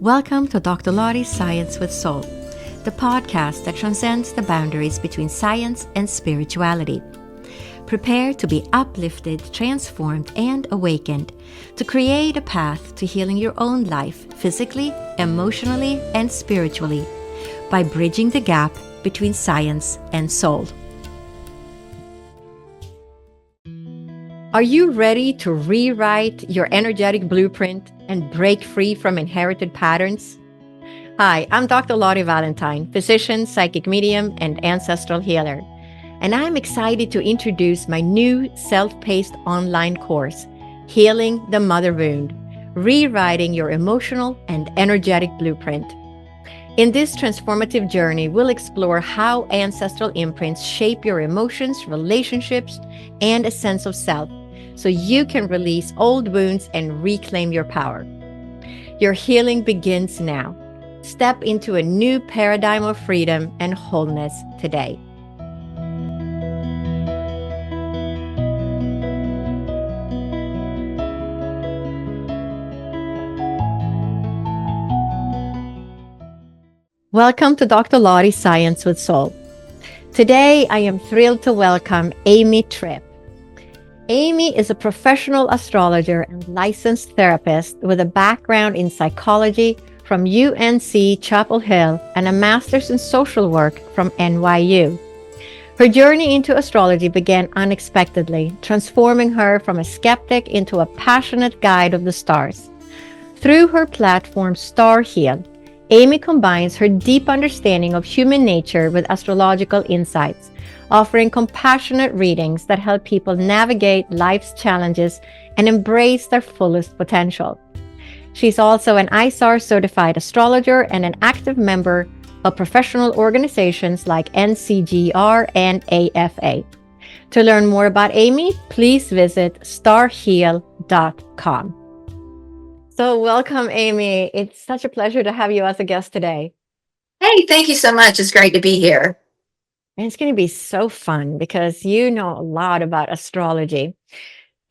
Welcome to Dr. Lotte's Science with Soul, the podcast that transcends the boundaries between science and spirituality. Prepare to be uplifted, transformed, and awakened to create a path to healing your own life physically, emotionally, and spiritually by bridging the gap between science and soul. Are you ready to rewrite your energetic blueprint and break free from inherited patterns? Hi, I'm Dr. Lotte Valentine, physician, psychic medium, and ancestral healer. And I'm excited to introduce my new self-paced online course, Healing the Mother Wound, Rewriting Your Emotional and Energetic Blueprint. In this transformative journey, we'll explore how ancestral imprints shape your emotions, relationships, and a sense of self, so you can release old wounds and reclaim your power. Your healing begins now. Step into a new paradigm of freedom and wholeness today. Welcome to Dr. Lotte's Science with Soul. Today, I am thrilled to welcome Amy Tripp. Amy is a professional astrologer and licensed therapist with a background in psychology from UNC Chapel Hill and a master's in social work from NYU. Her journey into astrology began unexpectedly, transforming her from a skeptic into a passionate guide of the stars. Through her platform Star Heal, Amy combines her deep understanding of human nature with astrological insights, offering compassionate readings that help people navigate life's challenges and embrace their fullest potential. She's also an ISAR certified astrologer and an active member of professional organizations like NCGR and AFA. To learn more about Amy, please visit starheal.com. So welcome, Amy. It's such a pleasure to have you as a guest today. Hey, thank you so much. It's great to be here. And it's going to be so fun because you know a lot about astrology.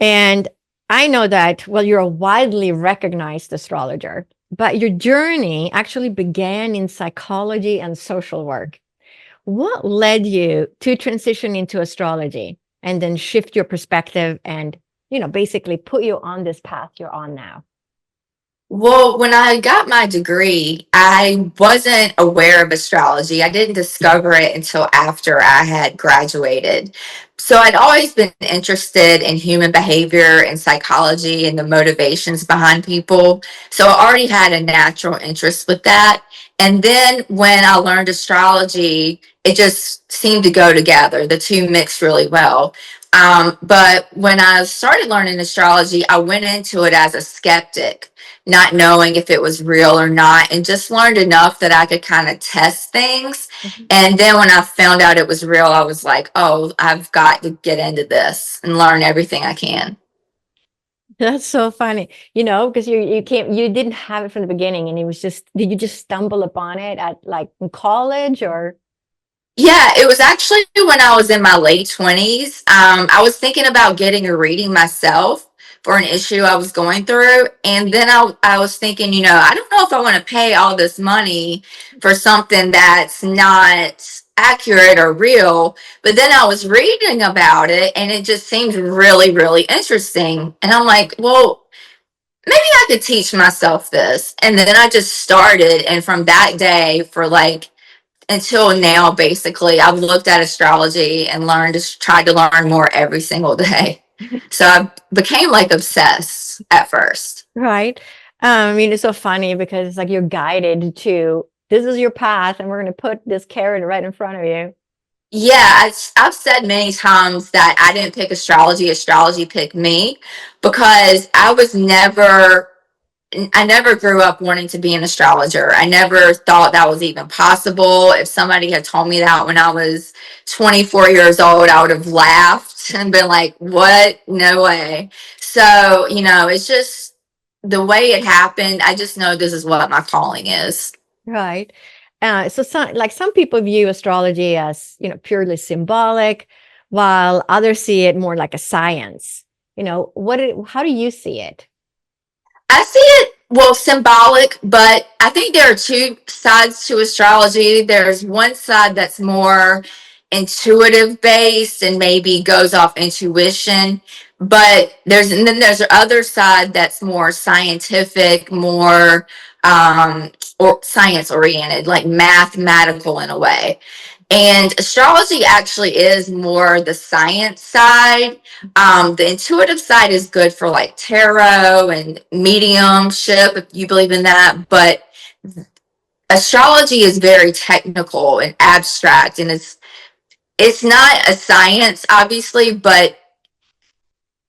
And I know that, well, you're a widely recognized astrologer, but your journey actually began in psychology and social work. What led you to transition into astrology and then shift your perspective and, basically put you on this path you're on now? Well, when I got my degree, I wasn't aware of astrology. I didn't discover it until after I had graduated. So I'd always been interested in human behavior and psychology and the motivations behind people. So I already had a natural interest with that. And then when I learned astrology, it just seemed to go together. The two mixed really well. But when I started learning astrology, I went into it as a skeptic, not knowing if it was real or not, and just learned enough that I could kind of test things. And then when I found out it was real, I was like, oh, I've got to get into this and learn everything I can. That's so funny, because you didn't have it from the beginning, and did you just stumble upon it at like in college or? Yeah, it was actually when I was in my late 20s. I was thinking about getting a reading myself for an issue I was going through. And then I was thinking, I don't know if I want to pay all this money for something that's not accurate or real. But then I was reading about it and it just seemed really, really interesting. And I'm like, well, maybe I could teach myself this. And then I just started. And from that day for like, until now, basically, I've looked at astrology and tried to learn more every single day. So I became like obsessed at first. Right. It's so funny because it's like you're guided to, this is your path and we're going to put this carrot right in front of you. Yeah, I've said many times that I didn't pick astrology picked me, because I never grew up wanting to be an astrologer. I never thought that was even possible. If somebody had told me that when I was 24 years old, I would have laughed and been like, what? No way. So, it's just the way it happened. I just know this is what my calling is. Right. So some people view astrology as, purely symbolic, while others see it more like a science. How do you see it? I see it, well, symbolic, but I think there are two sides to astrology. There's one side that's more intuitive based and maybe goes off intuition, but and then there's the other side that's more scientific, more or science oriented, like mathematical in a way. And astrology actually is more the science side. The intuitive side is good for like tarot and mediumship, if you believe in that. But astrology is very technical and abstract, and it's not a science, obviously, but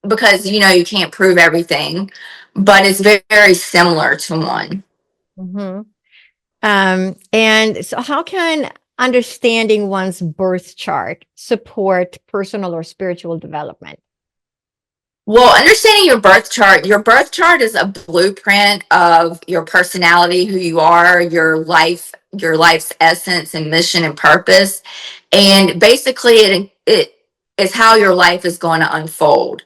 because you can't prove everything, but it's very, very similar to one. Mm-hmm. And so how can understanding one's birth chart support personal or spiritual development? Well, understanding your birth chart is a blueprint of your personality, who you are, your life's essence and mission and purpose. And basically it is how your life is going to unfold.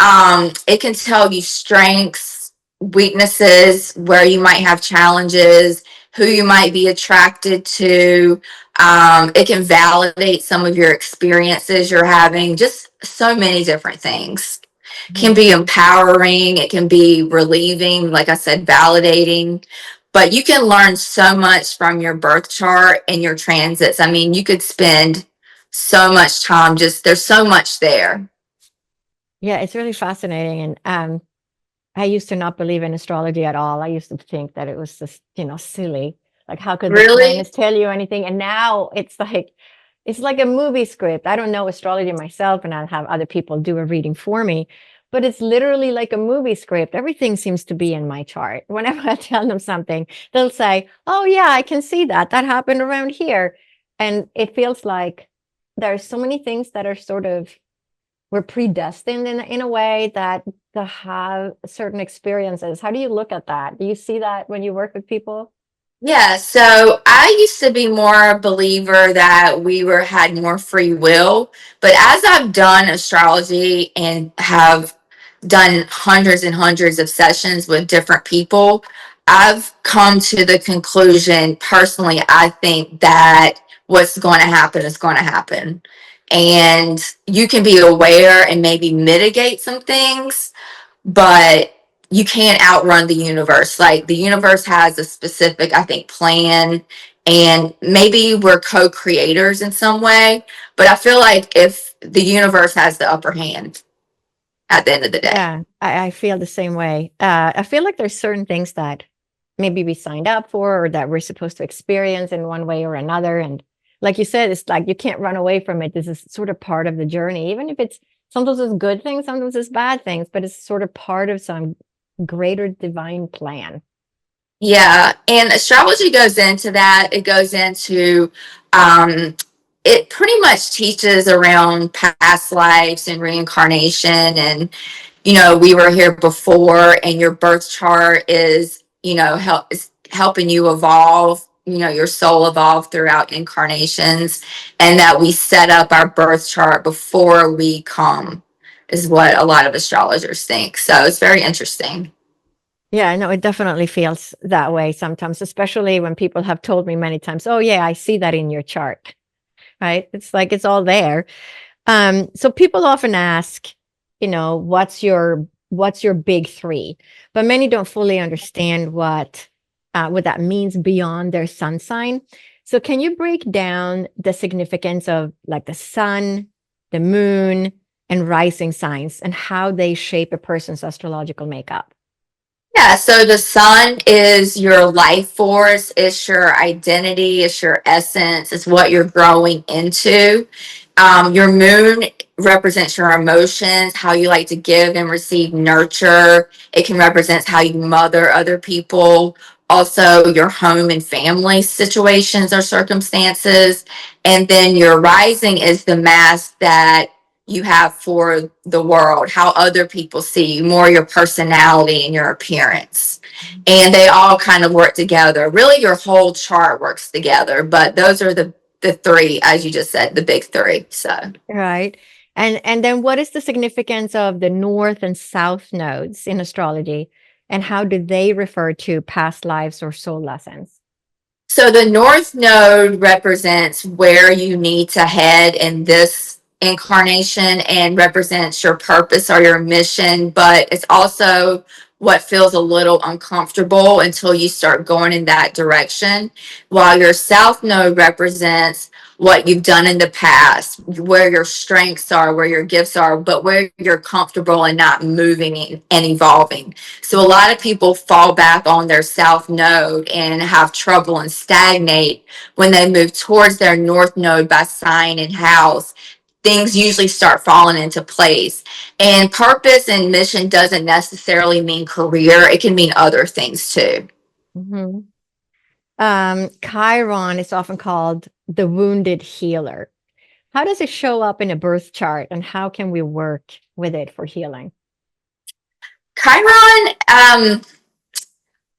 It can tell you strengths, weaknesses, where you might have challenges, who you might be attracted to. It can validate some of your experiences you're having, just so many different things. Can Mhm. be empowering, it can be relieving, like I said, validating. But you can learn so much from your birth chart and your transits. I mean, you could spend so much time, just there's so much there. Yeah, it's really fascinating. And I used to not believe in astrology at all. I used to think that it was just, silly. Like, how could the Really? planets tell you anything? And now it's like a movie script. I don't know astrology myself, and I'll have other people do a reading for me, but it's literally like a movie script. Everything seems to be in my chart. Whenever I tell them something, they'll say, "Oh yeah, I can see that. That happened around here." And it feels like there are so many things that are sort of we're predestined in a way that to have certain experiences. How do you look at that? Do you see that when you work with people? Yeah, so I used to be more a believer that we were had more free will, but as I've done astrology and have done hundreds and hundreds of sessions with different people, I've come to the conclusion personally, I think that what's going to happen is going to happen. And you can be aware and maybe mitigate some things, but you can't outrun the universe. Like the universe has a specific, I think, plan, and maybe we're co-creators in some way. But I feel like if the universe has the upper hand at the end of the day. Yeah, I feel the same way. I feel like there's certain things that maybe we signed up for or that we're supposed to experience in one way or another. And like you said, it's like you can't run away from it. This is sort of part of the journey, even if it's sometimes it's good things, sometimes it's bad things, but it's sort of part of some greater divine plan. Yeah, and astrology goes into that. It goes into um it pretty much teaches around past lives and reincarnation, and we were here before, and your birth chart is, is helping you evolve, your soul evolve throughout incarnations, and that we set up our birth chart before we come is what a lot of astrologers think. So it's very interesting. Yeah, no, it definitely feels that way sometimes, especially when people have told me many times, "Oh yeah, I see that in your chart." Right? It's like it's all there. So people often ask, what's your big three? But many don't fully understand what that means beyond their sun sign. So can you break down the significance of like the sun, the moon, and rising signs and how they shape a person's astrological makeup? Yeah, so the sun is your life force, it's your identity, it's your essence, it's what you're growing into. Your moon represents your emotions, how you like to give and receive nurture. It can represent how you mother other people, also your home and family situations or circumstances. And then your rising is the mask that you have for the world, how other people see you, more your personality and your appearance. And they all kind of work together. Really, your whole chart works together, but those are the three, as you just said, the big three. So Right. And then what is the significance of the north and south nodes in astrology? And how do they refer to past lives or soul lessons? So the North Node represents where you need to head in this incarnation and represents your purpose or your mission, but it's also what feels a little uncomfortable until you start going in that direction. While your South Node represents what you've done in the past, where your strengths are, where your gifts are, but where you're comfortable and not moving and evolving. So a lot of people fall back on their South Node and have trouble and stagnate when they move towards their North Node by sign and house. Things usually start falling into place. And purpose and mission doesn't necessarily mean career. It can mean other things too. Mm-hmm. Chiron is often called the wounded healer. How does it show up in a birth chart, and how can we work with it for healing? Chiron,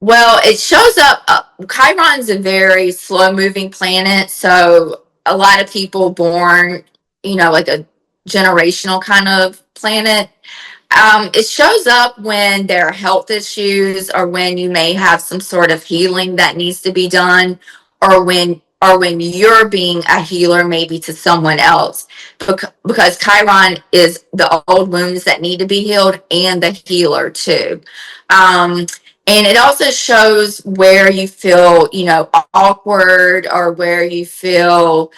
well, it shows up. Chiron's a very slow moving planet. So a lot of people born, like a generational kind of planet. It shows up when there are health issues or when you may have some sort of healing that needs to be done, or when you're being a healer maybe to someone else, because Chiron is the old wounds that need to be healed and the healer too. And it also shows where you feel, awkward, or where you feel,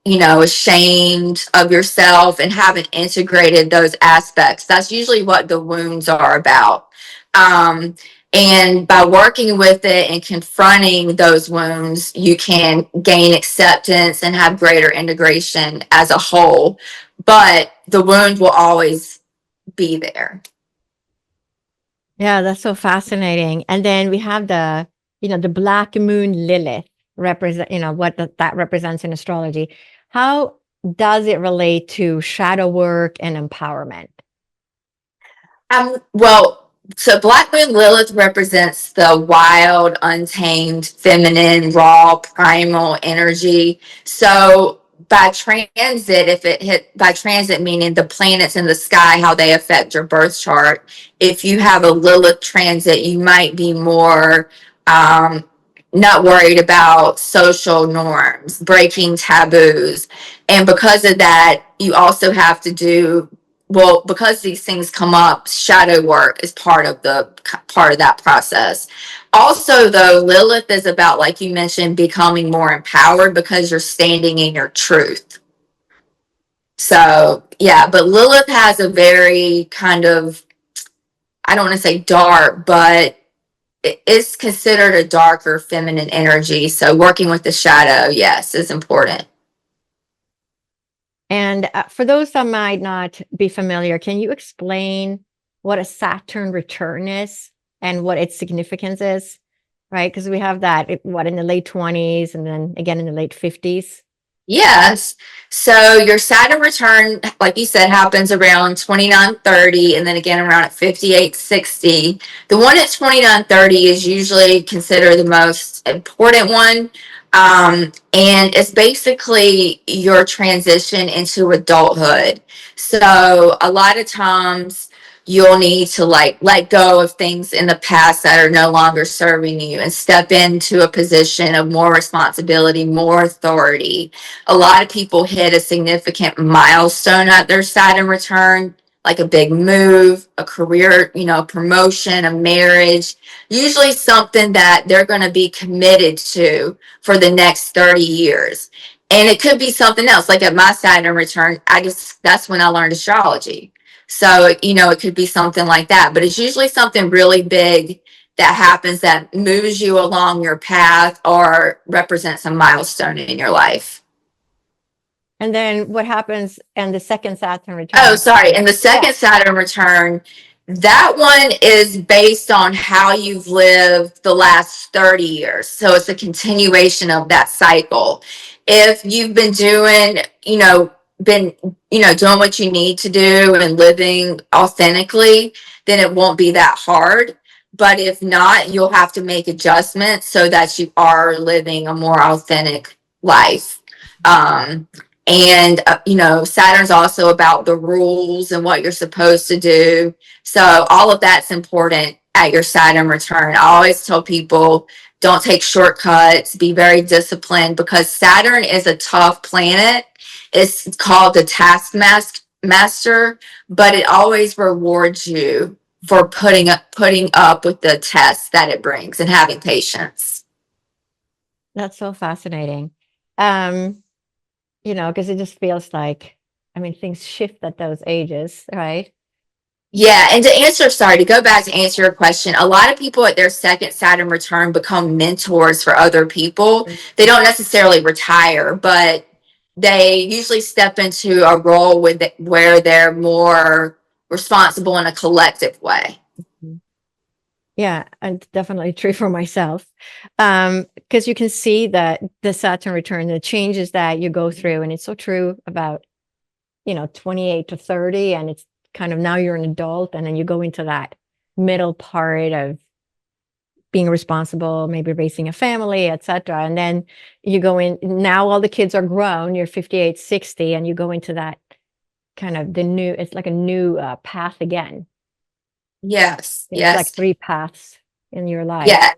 ashamed of yourself and haven't integrated those aspects. That's usually what the wounds are about. And by working with it and confronting those wounds, you can gain acceptance and have greater integration as a whole. But the wound will always be there. Yeah, that's so fascinating. And then we have the black moon Lilith represent, what that represents in astrology. How does it relate to shadow work and empowerment? Well, so Black Moon Lilith represents the wild, untamed, feminine, raw, primal energy. So by transit, if it hit by transit, meaning the planets in the sky, how they affect your birth chart. If you have a Lilith transit, you might be more not worried about social norms, breaking taboos. And because of that, you also have to do, well, because these things come up, shadow work is part of that process. Also, though, Lilith is about, like you mentioned, becoming more empowered because you're standing in your truth. So yeah, but Lilith has a very kind of, I don't want to say dark, but it's considered a darker feminine energy. So working with the shadow, yes, is important. And for those that might not be familiar, can you explain what a Saturn return is and what its significance is? Right? Because we have that, in the late 20s and then again in the late 50s. Yes. So your Saturn return, like you said, happens around 2930 and then again around at 5860. The one at 2930 is usually considered the most important one. And it's basically your transition into adulthood. So a lot of times you'll need to let go of things in the past that are no longer serving you and step into a position of more responsibility, more authority. A lot of people hit a significant milestone at their Saturn return, like a big move, a career, promotion, a marriage, usually something that they're going to be committed to for the next 30 years. And it could be something else. Like at my Saturn return, that's when I learned astrology. So, it could be something like that, but it's usually something really big that happens that moves you along your path or represents a milestone in your life. And then what happens in the second Saturn return? Oh, sorry. And the second Saturn return, that one is based on how you've lived the last 30 years. So it's a continuation of that cycle. If you've been doing, doing what you need to do and living authentically, then it won't be that hard. But if not, you'll have to make adjustments so that you are living a more authentic life. And Saturn's also about the rules and what you're supposed to do. So all of that's important at your Saturn return. I always tell people don't take shortcuts, be very disciplined, because Saturn is a tough planet. It's called the taskmaster, but it always rewards you for putting up with the tests that it brings and having patience. That's so fascinating. Because it just feels like, I mean, things shift at those ages, right? Yeah, and to go back to answer your question, a lot of people at their second Saturn return become mentors for other people. They don't necessarily retire, but they usually step into a role where they're more responsible in a collective way. Mhm. Yeah, and definitely true for myself. Because you can see that the Saturn return, the changes that you go through, and it's so true about, 28 to 30, and it's kind of now you're an adult, and then you go into that middle part of being responsible, maybe raising a family, etc. And then you go in, now all the kids are grown, you're 58, 60, and you go into that kind of it's like a new path again. Yes, It's like yes. three paths in your life. Yeah.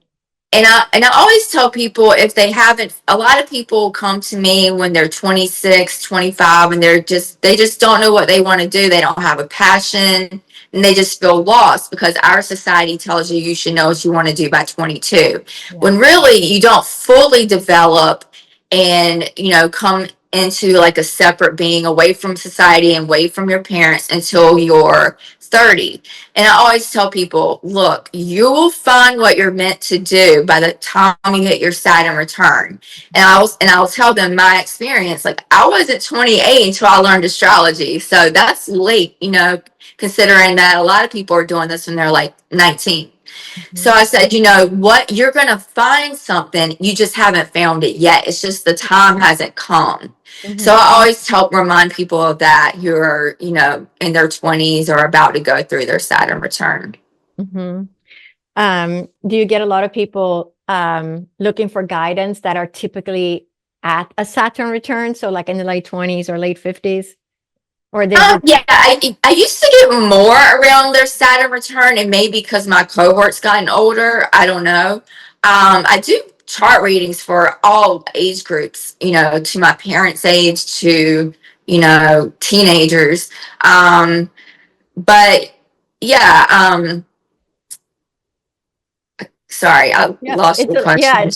And I always tell people, if they haven't, a lot of people come to me when they're 26, 25, and they just don't know what they want to do. They don't have a passion, and they just feel lost, because our society tells you should know what you want to do by 22. Yeah. When really you don't fully develop and, come into like a separate being away from society and away from your parents until you're 30. And I always tell people, look, you will find what you're meant to do by the time you hit your Saturn return. And I'll tell them my experience. Like, I wasn't 28 until I learned astrology. So that's late, considering that a lot of people are doing this when they're like 19. So Mhm. I said, what, you're going to find something, you just haven't found it yet. It's just the time hasn't come. So Mhm. I always remind people of that who are, in their 20s or about to go through their Saturn return. Mhm. Do you get a lot of people looking for guidance that are typically at a Saturn return? So like in the late 20s or late 50s? Or does it? Yeah, I used to get more around their Saturn return, and maybe because my cohort's gotten older, I don't know. I do chart readings for all age groups, to my parents' age, to, teenagers. But yeah, sorry, I Yeah, lost the yeah, question.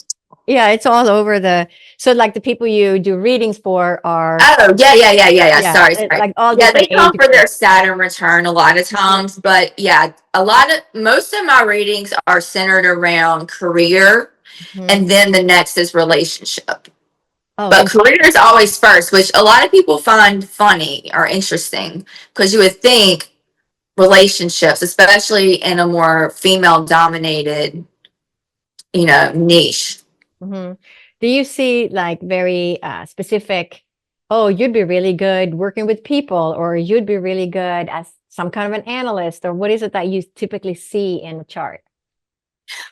yeah, it's all over so like the people you do readings for are, Oh, yeah. yeah, Sorry. like all Yeah, they different come age for their groups. Saturn return a lot of times, but yeah, most of my readings are centered around career, Mhm. and then the next is relationship. Oh, But career is always first, which a lot of people find funny or interesting, because you would think relationships, especially in a more female dominated, niche. mhm. Do you see like very specific, oh, you'd be really good working with people, or you'd be really good as some kind of an analyst, or what is it that you typically see in the chart?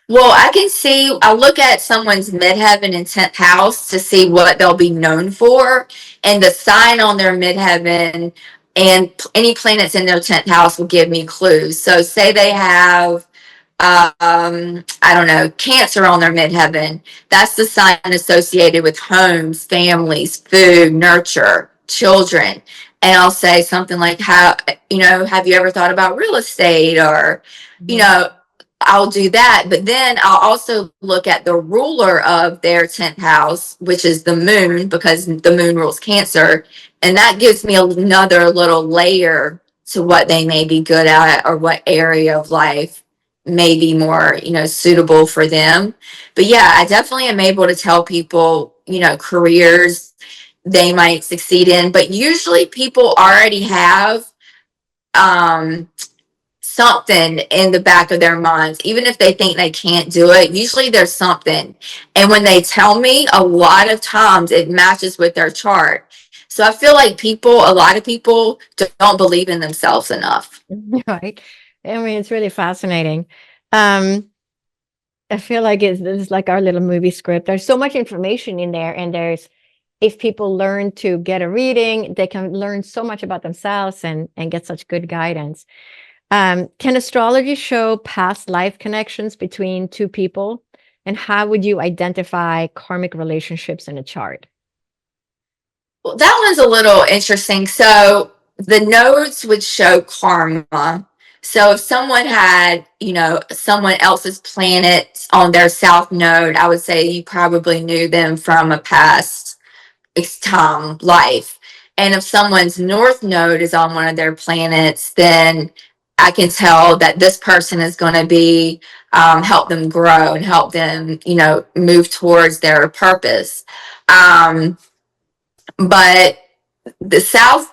Well, I look at someone's midheaven and 10th house to see what they'll be known for. And the sign on their midheaven and any planets in their 10th house will give me clues. So, say they have, I don't know, Cancer on their midheaven. That's the sign associated with homes, families, food, nurture, children. And I'll say something like, have you ever thought about real estate? Or, you Mhm. know, I'll do that. But then I'll also look at the ruler of their 10th house, which is the moon, because the moon rules Cancer. And that gives me another little layer to what they may be good at, or what area of life may be more, suitable for them. But yeah, I definitely am able to tell people, careers they might succeed in. But usually people already have um something in the back of their minds, even if they think they can't do it. Usually there's something, and when they tell me, a lot of times it matches with their chart. So I feel like a lot of people don't believe in themselves enough. Right. I mean, it's really fascinating. Um, I feel like it's like our little movie script. There's so much information in there, and if people learn to get a reading, they can learn so much about themselves and get such good guidance. Can astrology show past life connections between two people? And how would you identify karmic relationships in a chart? Well, that one's a little interesting. So the nodes would show karma. So if someone had, someone else's planet on their south node, I would say you probably knew them from a past life. And if someone's north node is on one of their planets, then I can tell that this person is going to be help them grow and help them, move towards their purpose. But the South,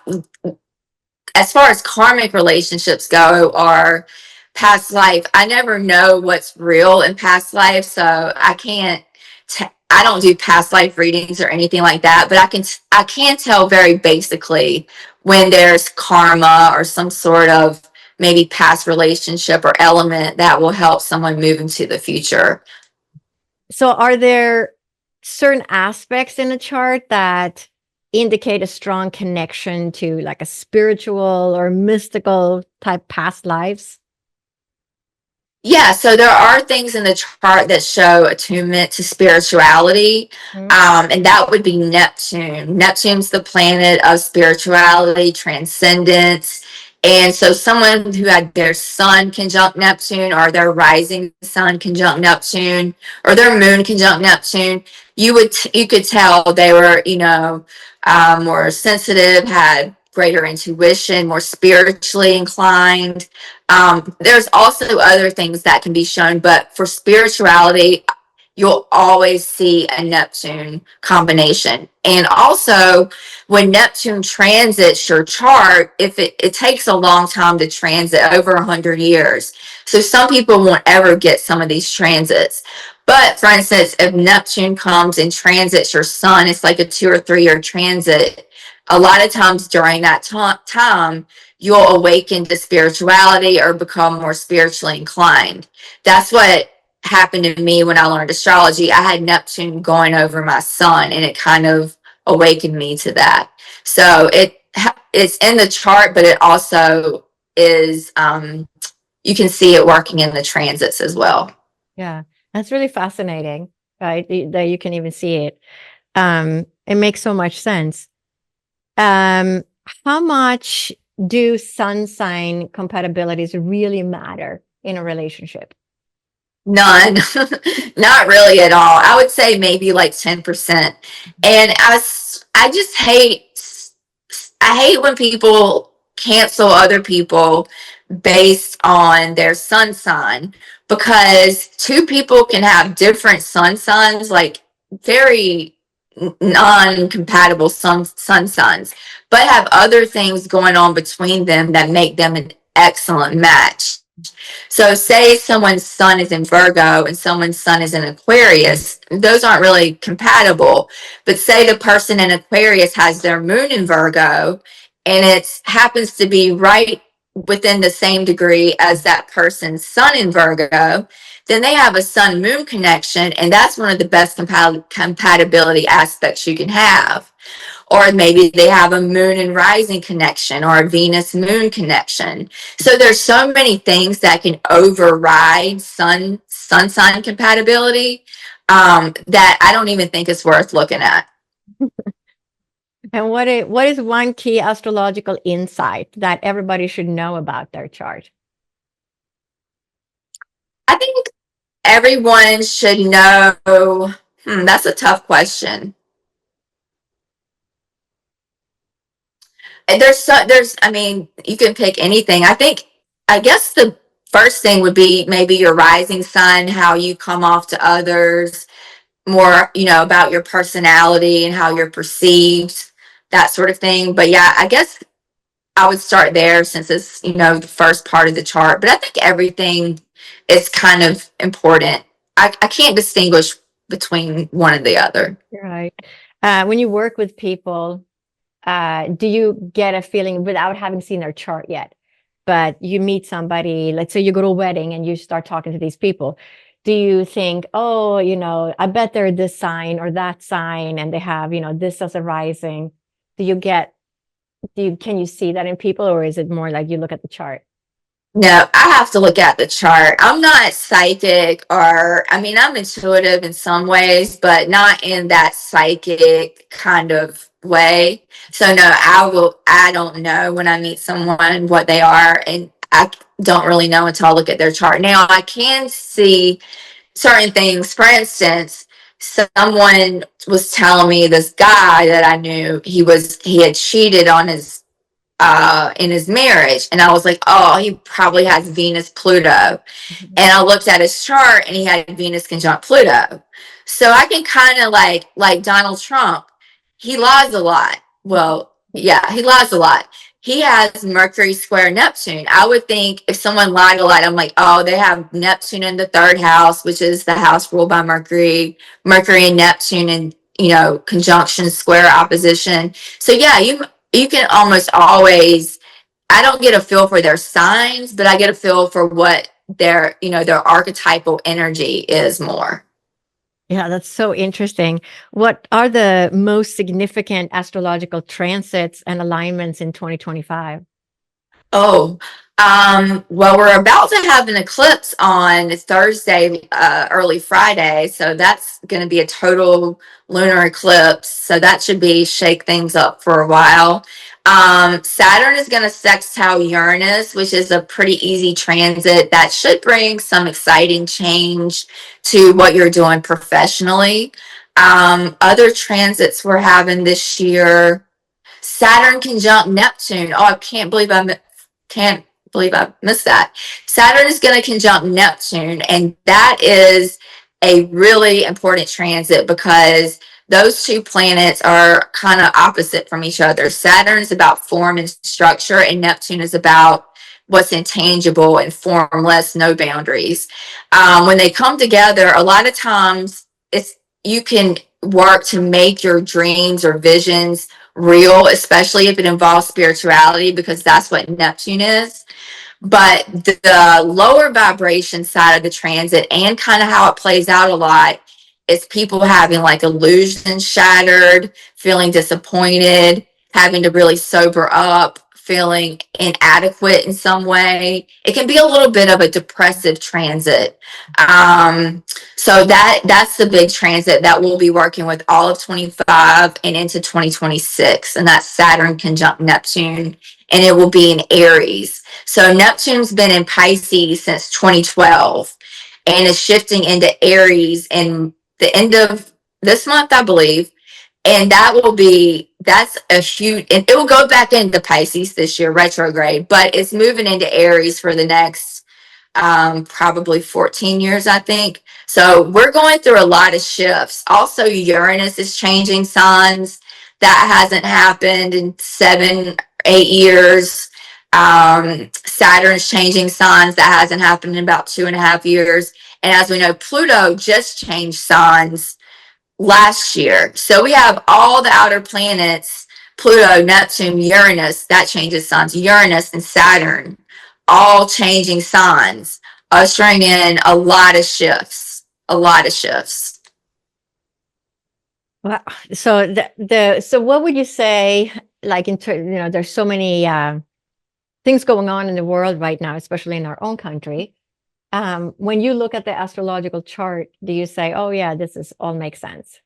as far as karmic relationships go, or past life, I never know what's real in past life, so I can't. I don't do past life readings or anything like that, but I can tell very basically when there's karma or some sort of maybe past relationship or element that will help someone move into the future. So are there certain aspects in a chart that indicate a strong connection to like a spiritual or mystical type past lives? Yeah, so there are things in the chart that show attunement to spirituality, Mhm. and that would be Neptune. Neptune's the planet of spirituality, transcendence. And so, someone who had their sun conjunct Neptune, or their rising sun conjunct Neptune, or their moon conjunct Neptune, you could tell they were, more sensitive, had greater intuition, more spiritually inclined. There's also other things that can be shown, but for spirituality, you'll always see a Neptune combination. And also, when Neptune transits your chart, if it takes a long time to transit, over 100 years. So some people won't ever get some of these transits. But for instance, if Neptune comes and transits your sun, it's like a 2 or 3 year transit. A lot of times during that time, you'll awaken to spirituality or become more spiritually inclined. That's what happened to me when I learned astrology. I had Neptune going over my sun, and it kind of awakened me to that. So it's in the chart, but it also is, you can see it working in the transits as well. Yeah, that's really fascinating, right? That you can even see it. It makes so much sense. Um, how much do sun sign compatibilities really matter in a relationship? None, not really at all. I would say maybe like 10%. And I just I hate when people cancel other people based on their sun sign, because two people can have different sun signs, like very non-compatible sun signs, but have other things going on between them that make them an excellent match. So say someone's sun is in Virgo and someone's sun is in Aquarius, those aren't really compatible. But say the person in Aquarius has their moon in Virgo, and it happens to be right within the same degree as that person's sun in Virgo, then they have a sun moon connection, and that's one of the best compatibility aspects you can have. Or maybe they have a moon and rising connection, or a Venus moon connection. So there's so many things that can override sun sign compatibility, that I don't even think it's worth looking at. And what is one key astrological insight that everybody should know about their chart? I think everyone should know. That's a tough question. And I mean, you can pick anything. I guess the first thing would be maybe your rising sign, how you come off to others, more, about your personality and how you're perceived, that sort of thing. But yeah, I guess I would start there, since it's, the first part of the chart. But I think everything is kind of important. I can't distinguish between one and the other. Right. When you work with people, do you get a feeling without having seen their chart yet, but you meet somebody, let's say you go to a wedding and you start talking to these people, do you think, oh, I bet they're this sign or that sign and they have, this as a rising? Do you get, can you see that in people, or is it more like you look at the chart? No, I have to look at the chart. I'm not psychic, or I mean, I'm intuitive in some ways, but not in that psychic kind of way. So no, I don't know when I meet someone what they are, and I don't really know until I look at their chart. Now I can see certain things. For instance, someone was telling me, this guy that I knew, he had cheated on his in his marriage, and I was like, oh, he probably has Venus Pluto. Mhm. And I looked at his chart, and he had Venus conjunct Pluto. So I can kind of like Donald Trump, he lies a lot. Well, yeah, he lies a lot. He has Mercury square Neptune. I would think if someone lied a lot, I'm like, oh, they have Neptune in the third house, which is the house ruled by Mercury. Mercury and Neptune and, conjunction, square, opposition. So yeah, you can almost always, I don't get a feel for their signs, but I get a feel for what their archetypal energy is more. Yeah, that's so interesting. What are the most significant astrological transits and alignments in 2025? Oh, well, we're about to have an eclipse on Thursday, early Friday. So that's going to be a total lunar eclipse. So that should shake things up for a while. Saturn is going to sextile Uranus, which is a pretty easy transit that should bring some exciting change to what you're doing professionally. Other transits we're having this year: Saturn conjunct Neptune. Oh, I can't believe I missed that. Saturn is going to conjunct Neptune, and that is a really important transit because those two planets are kind of opposite from each other. Saturn is about form and structure, and Neptune is about what's intangible and formless, no boundaries. When they come together, a lot of times you can work to make your dreams or visions real, especially if it involves spirituality, because that's what Neptune is. But the lower vibration side of the transit, and kind of how it plays out a lot, is people having like illusions shattered, feeling disappointed, having to really sober up, feeling inadequate in some way. It can be a little bit of a depressive transit. So that's the big transit that we'll be working with all of 25 and into 2026, and that's Saturn conjunct Neptune, and it will be in Aries. So Neptune's been in Pisces since 2012 and is shifting into Aries in the end of this month, I believe. And that's a huge, and it will go back into Pisces this year, retrograde, but it's moving into Aries for the next probably 14 years, I think. So we're going through a lot of shifts. Also, Uranus is changing signs. That hasn't happened in 7, 8 years. Saturn's changing signs. That hasn't happened in about 2.5 years. And as we know, Pluto just changed signs last year. So we have all the outer planets: Pluto, Neptune, Uranus, that changes signs, Uranus and Saturn, all changing signs, ushering in a lot of shifts, a lot of shifts. Well, so so what would you say, like there's so many things going on in the world right now, especially in our own country. When you look at the astrological chart, do you say, oh yeah, this is all makes sense?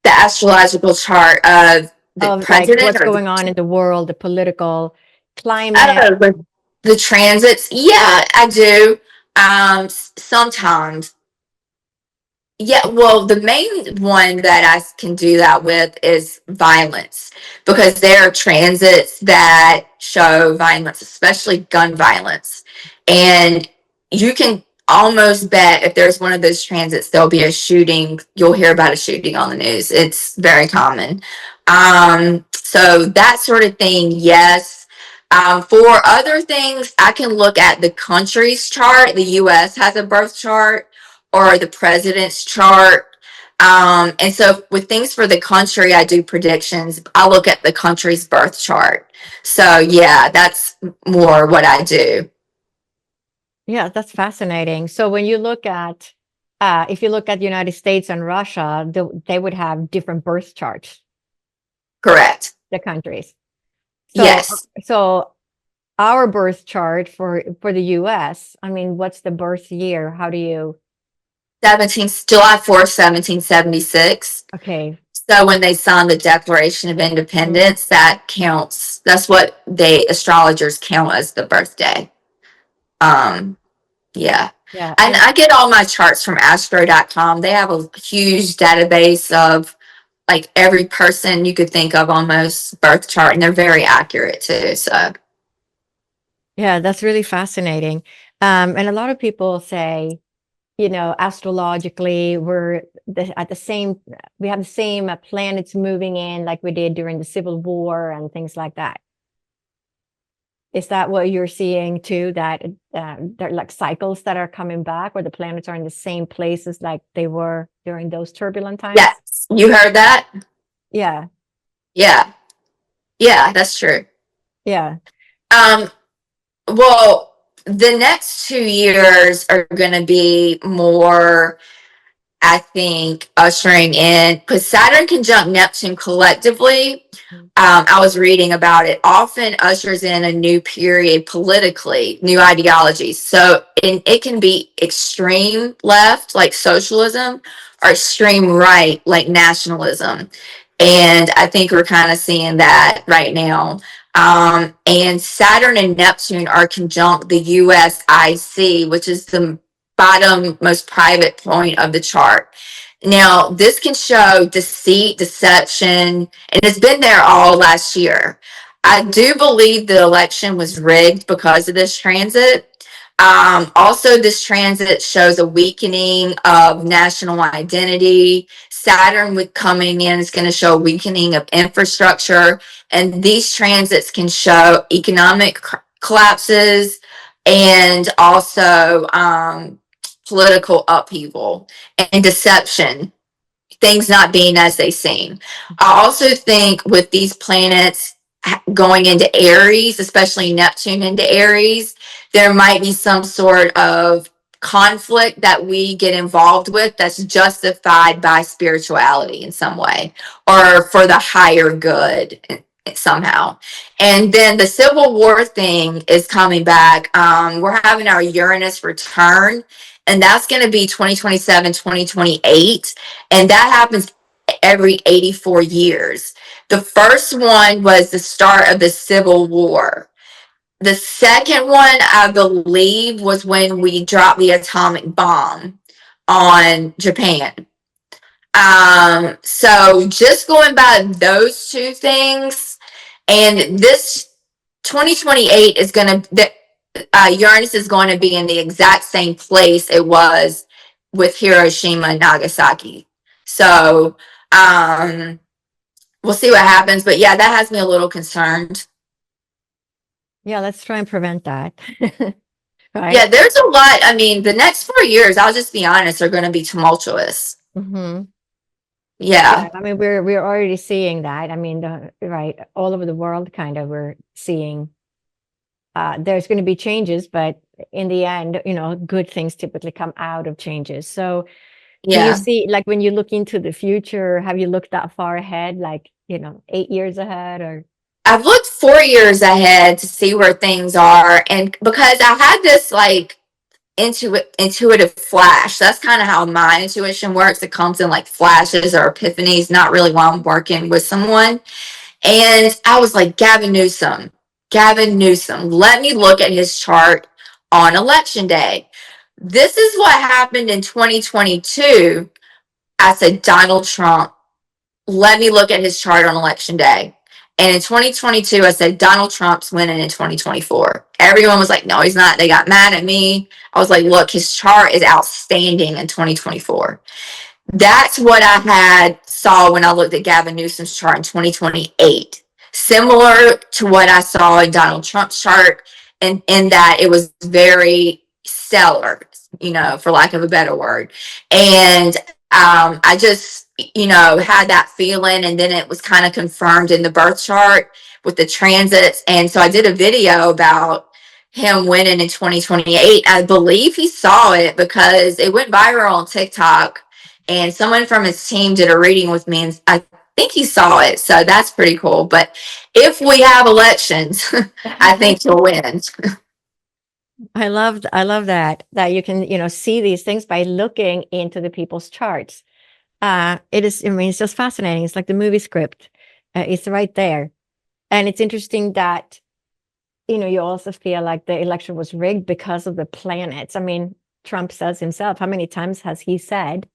The astrological chart of the Of like president what's or going on in the world, the political climate. the transits. Yeah, I do. Sometimes. Yeah, well, the main one that I can do that with is violence, because there are transits that show violence, especially gun violence. And you can almost bet if there's one of those transits, there'll be a shooting. You'll hear about a shooting on the news. It's very common. So that sort of thing, yes. For other things, I can look at the country's chart. The US has a birth chart, or the president's chart. And so with things for the country, I do predictions. I look at the country's birth chart. So yeah, that's more what I do. Yeah, that's fascinating. So when you look at, if you look at the United States and Russia, they would have different birth charts, Correct. the countries. So, Yes. so our birth chart for the US. I mean, what's the birth year? How do you? July 4th, 1776. Okay. So when they signed the Declaration of Mhm. Independence, that counts. That's what astrologers count as the birthday. Um, yeah. Yeah, And and I get all my charts from astro.com. They have a huge database of like every person you could think of almost birth chart, and they're very accurate too. So yeah, that's really fascinating. And a lot of people say, astrologically, at the same, we have the same planets moving in like we did during the Civil War and things like that. Is that what you're seeing too? That there are like cycles that are coming back, where the planets are in the same places like they were during those turbulent times? yes, you heard that? Yeah, Yeah. Yeah, that's true. yeah. Um, well, the next 2 years are going to be more, I think, ushering in, because Saturn conjunct Neptune collectively, Mhm. I was reading about it, often ushers in a new period politically, new ideologies. So it can be extreme left, like socialism, or extreme right, like nationalism. And I think we're kind of seeing that right now. And Saturn and Neptune are conjunct the USIC, which is the bottom most private point of the chart. Now, this can show deceit, deception, and it's been there all last year. I do believe the election was rigged because of this transit. Also, this transit shows a weakening of national identity. Saturn with coming in is going to show a weakening of infrastructure, and these transits can show economic collapses and also political upheaval and deception, things not being as they seem. I also think with these planets going into Aries, especially Neptune into Aries, there might be some sort of conflict that we get involved with that's justified by spirituality in some way or for the higher good somehow. And then the Civil War thing is coming back. We're having our Uranus return, and that's going to be 2027, 2028, and that happens every 84 years. The first one was the start of the Civil War. The second one, I believe, was when we dropped the atomic bomb on Japan. So just going by those two things, and this 2028 is going to, Uranus is going to be in the exact same place it was with Hiroshima and Nagasaki. So, we'll see what happens. But yeah, that has me a little concerned. Yeah, let's try and prevent that. Right? Yeah, there's a lot. I mean, the next 4 years, I'll just be honest, are going to be tumultuous. Hmm. Yeah, Yeah. I mean, we're already seeing that. I mean, right, all over the world, kind of, we're seeing there's going to be changes, but in the end, good things typically come out of changes. So, do you Yeah. see, like, when you look into the future, have you looked that far ahead, like, 8 years ahead, or? I've looked 4 years ahead to see where things are. And because I had this like intuitive flash, that's kind of how my intuition works. It comes in like flashes or epiphanies, not really while I'm working with someone. And I was like, Gavin Newsom, let me look at his chart on election day. This is what happened in 2022. I said, Donald Trump, let me look at his chart on election day. And in 2022, I said, Donald Trump's winning in 2024. Everyone was like, no, he's not. They got mad at me. I was like, look, his chart is outstanding in 2024. That's what I had saw when I looked at Gavin Newsom's chart in 2028. Similar to what I saw in Donald Trump's chart, and in that it was very stellar, for lack of a better word. And I just, had that feeling, and then it was kind of confirmed in the birth chart with the transits. And so I did a video about him winning in 2028. I believe he saw it because it went viral on TikTok, and someone from his team did a reading with me, and I think he saw it, so that's pretty cool. But if we have elections, I think he'll win. I love that you can, see these things by looking into the people's charts. It is, I mean, it's just fascinating. It's like the movie script. It's right there. And it's interesting that, you also feel like the election was rigged because of the planets. I mean, Trump says himself, how many times has he said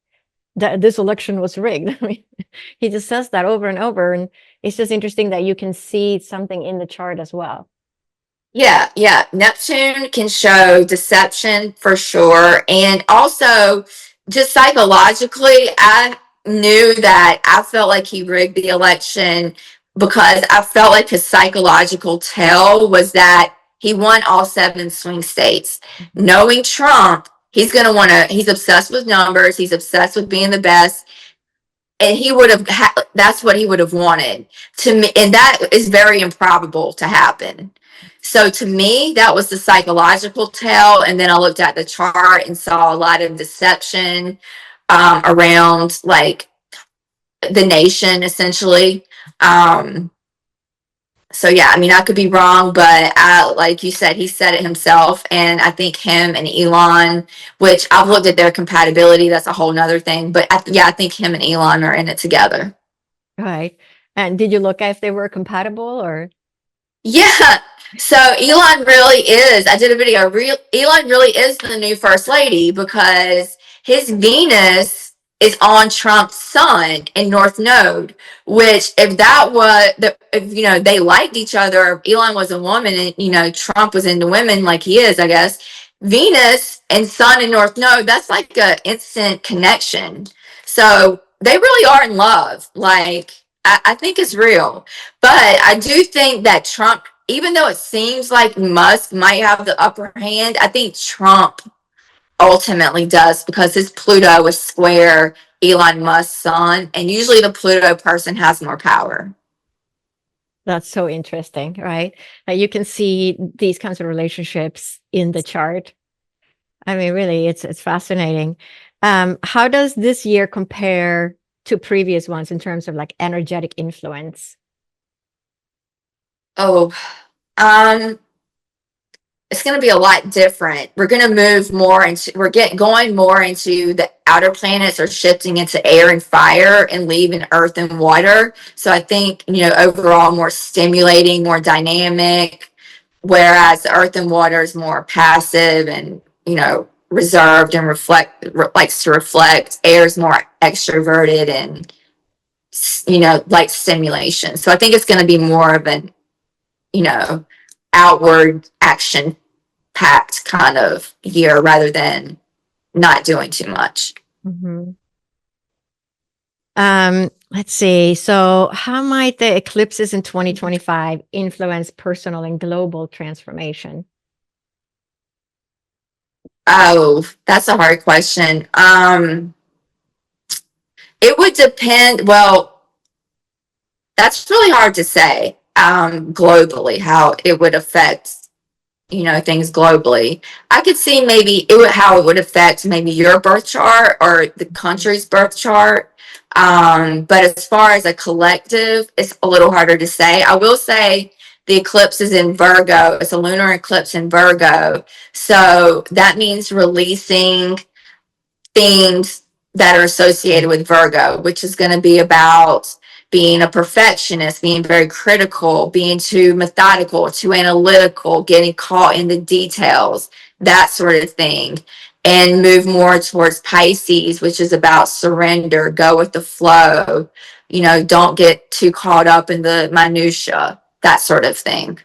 that this election was rigged? I mean, he just says that over and over. And it's just interesting that you can see something in the chart as well. Yeah, yeah. Neptune can show deception for sure. And also, just psychologically, I knew that I felt like he rigged the election because I felt like his psychological tell was that he won all 7 swing states. Knowing Trump, he's going to want to, he's obsessed with numbers, he's obsessed with being the best. And he would have, that's what he would have wanted to me. And that is very improbable to happen. So to me, that was the psychological tell. And then I looked at the chart and saw a lot of deception around like the nation, essentially. So yeah, I mean, I could be wrong, but like you said, he said it himself. And I think him and Elon, which I've looked at their compatibility, that's a whole nother thing. But yeah, I think him and Elon are in it together. Right. And did you look at if they were compatible or? Yeah. So Elon really is. I did a video. Elon really is the new first lady because his Venus is on Trump's sun in North Node. Which, if that was, if they liked each other, if Elon was a woman and Trump was into women like he is, I guess. Venus and Sun in North Node, that's like a instant connection. So they really are in love. Like I think it's real. But I do think that Trump, even though it seems like Musk might have the upper hand, I think Trump ultimately does because his Pluto is square Elon Musk's sun, and usually the Pluto person has more power. That's so interesting, right? You can see these kinds of relationships in the chart. I mean, really, it's fascinating. How does this year compare to previous ones in terms of like energetic influence? Oh, um, it's going to be a lot different. We're going to move more into, going more into the outer planets are shifting into air and fire and leaving earth and water. So I think, overall more stimulating, more dynamic, whereas the earth and water is more passive and, reserved and likes to reflect. Air is more extroverted and, like stimulation. So I think it's going to be more of an, outward action packed kind of year rather than not doing too much. Mm-hmm. Let's see. So how might the eclipses in 2025 influence personal and global transformation? Oh, that's a hard question. It would depend. Well, that's really hard to say globally how it would affect things globally. I could see maybe how it would affect maybe your birth chart or the country's birth chart. But as far as a collective, it's a little harder to say. I will say the eclipse is in Virgo. It's a lunar eclipse in Virgo. So that means releasing things that are associated with Virgo, which is going to be about being a perfectionist, being very critical, being too methodical, too analytical, getting caught in the details, that sort of thing. And move more towards Pisces, which is about surrender, go with the flow, don't get too caught up in the minutia, that sort of thing.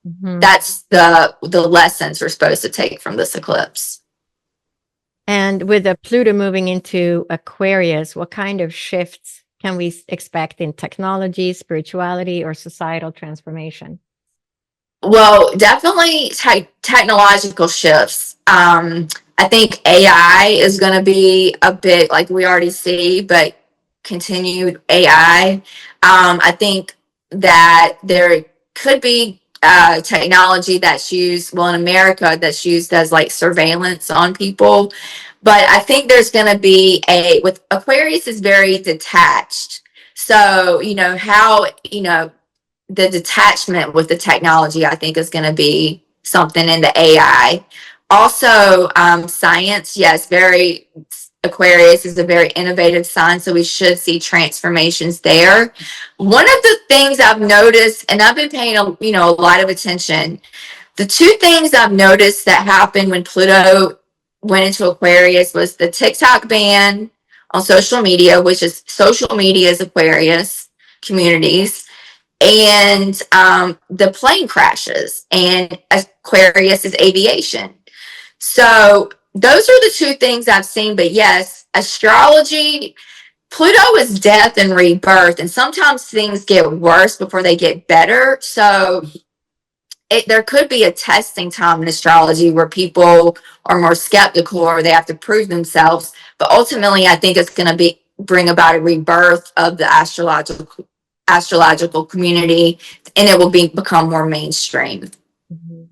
Mm-hmm. That's the lessons we're supposed to take from this eclipse. And with the Pluto moving into Aquarius, what kind of shifts can we expect in technology, spirituality, or societal transformation? Well, definitely technological shifts. I think AI is going to be a bit like we already see, but continued AI. I think that there could be technology that's used, well, in America, that's used as like surveillance on people. But I think there's going to be with Aquarius is very detached. So, how, the detachment with the technology, I think, is going to be something in the AI. Also, science, yes, Aquarius is a very innovative sign, so we should see transformations there. One of the things I've noticed, and I've been paying a lot of attention, the two things I've noticed that happened when Pluto went into Aquarius was the TikTok ban on social media, which is social media is Aquarius communities, and the plane crashes, and Aquarius is aviation. So those are the two things I've seen. But yes, astrology, Pluto is death and rebirth, and sometimes things get worse before they get better. So there could be a testing time in astrology where people are more skeptical or they have to prove themselves. But ultimately, I think it's going to bring about a rebirth of the astrological community, and it will become more mainstream. Mhm.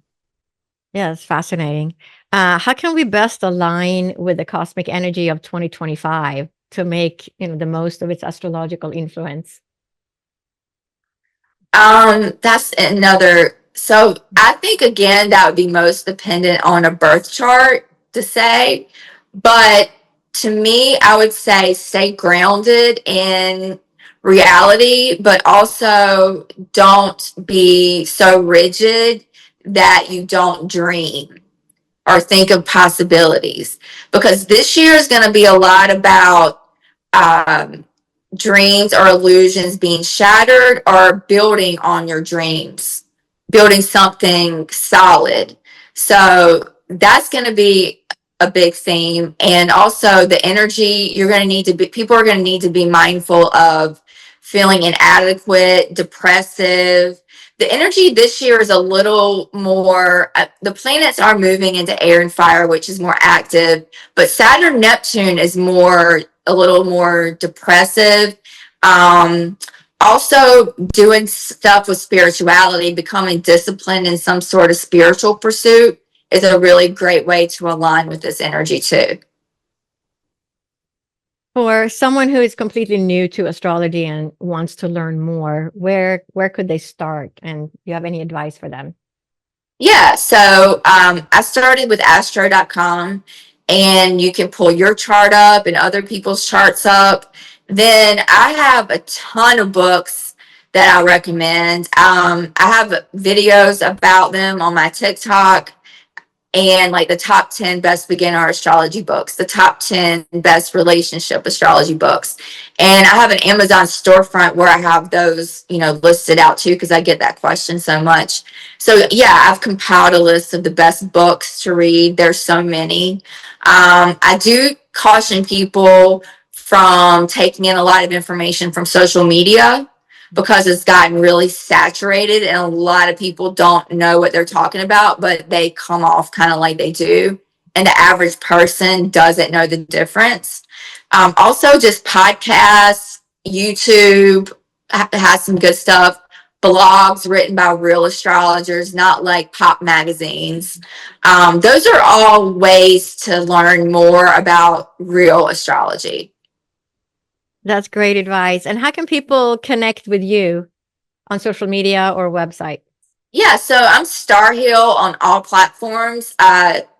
Yeah, it's fascinating. How can we best align with the cosmic energy of 2025 to make the most of its astrological influence? That's another. So I think again that would be most dependent on a birth chart to say, but to me, I would say stay grounded in reality, but also don't be so rigid that you don't dream or think of possibilities, because this year is going to be a lot about um, dreams or illusions being shattered or building on your dreams, building something solid. So that's going to be a big theme. And also the energy you're going to need to be, people are going to need to be mindful of feeling inadequate, depressive. The energy this year is a little more, the planets are moving into air and fire, which is more active, but Saturn Neptune is a little more depressive. Um, Also, doing stuff with spirituality, becoming disciplined in some sort of spiritual pursuit is a really great way to align with this energy too. For someone who is completely new to astrology and wants to learn more, where could they start? And do you have any advice for them? Yeah, so I started with astro.com, and you can pull your chart up and other people's charts up. Then I have a ton of books that I recommend. I have videos about them on my TikTok, and like the top 10 best beginner astrology books, the top 10 best relationship astrology books. And I have an Amazon storefront where I have those, listed out too, because I get that question so much. So yeah, I've compiled a list of the best books to read. There's so many. I do caution people from taking in a lot of information from social media, because it's gotten really saturated and a lot of people don't know what they're talking about, but they come off kind of like they do. And the average person doesn't know the difference. Also, just podcasts, YouTube has some good stuff, blogs written by real astrologers, not like pop magazines. Those are all ways to learn more about real astrology. That's great advice. And how can people connect with you on social media or website? Yeah, so I'm Star Hill on all platforms,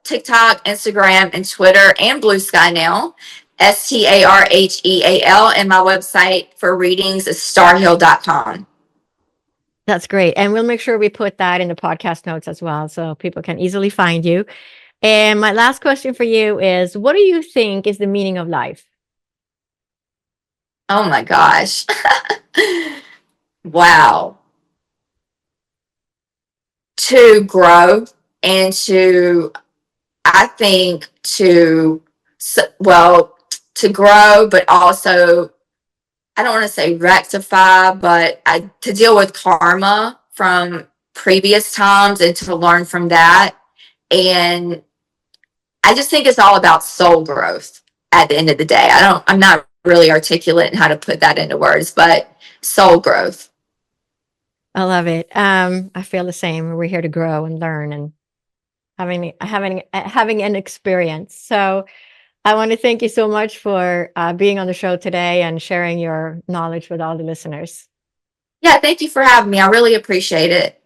TikTok, Instagram, and Twitter, and Blue Sky now. StarHeal, and my website for readings is starhill.com. That's great. And we'll make sure we put that in the podcast notes as well so people can easily find you. And my last question for you is, what do you think is the meaning of life? Oh my gosh. Wow. To grow and I think to grow, but also, I don't want to say rectify, but to deal with karma from previous times and to learn from that. And I just think it's all about soul growth at the end of the day. I'm not really articulate in how to put that into words, but soul growth. I love it. I feel the same. We're here to grow and learn and having an experience. So I want to thank you so much for being on the show today and sharing your knowledge with all the listeners. Yeah, thank you for having me. I really appreciate it.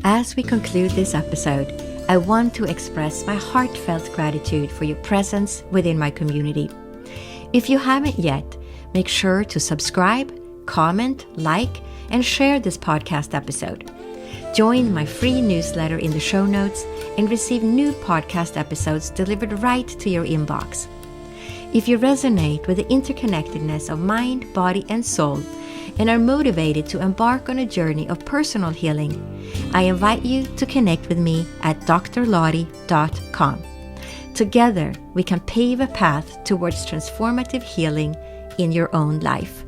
As we conclude this episode, I want to express my heartfelt gratitude for your presence within my community. If you haven't yet, make sure to subscribe, comment, like, and share this podcast episode. Join my free newsletter in the show notes and receive new podcast episodes delivered right to your inbox. If you resonate with the interconnectedness of mind, body, and soul, and are motivated to embark on a journey of personal healing, I invite you to connect with me at drlotte.com. Together, we can pave a path towards transformative healing in your own life.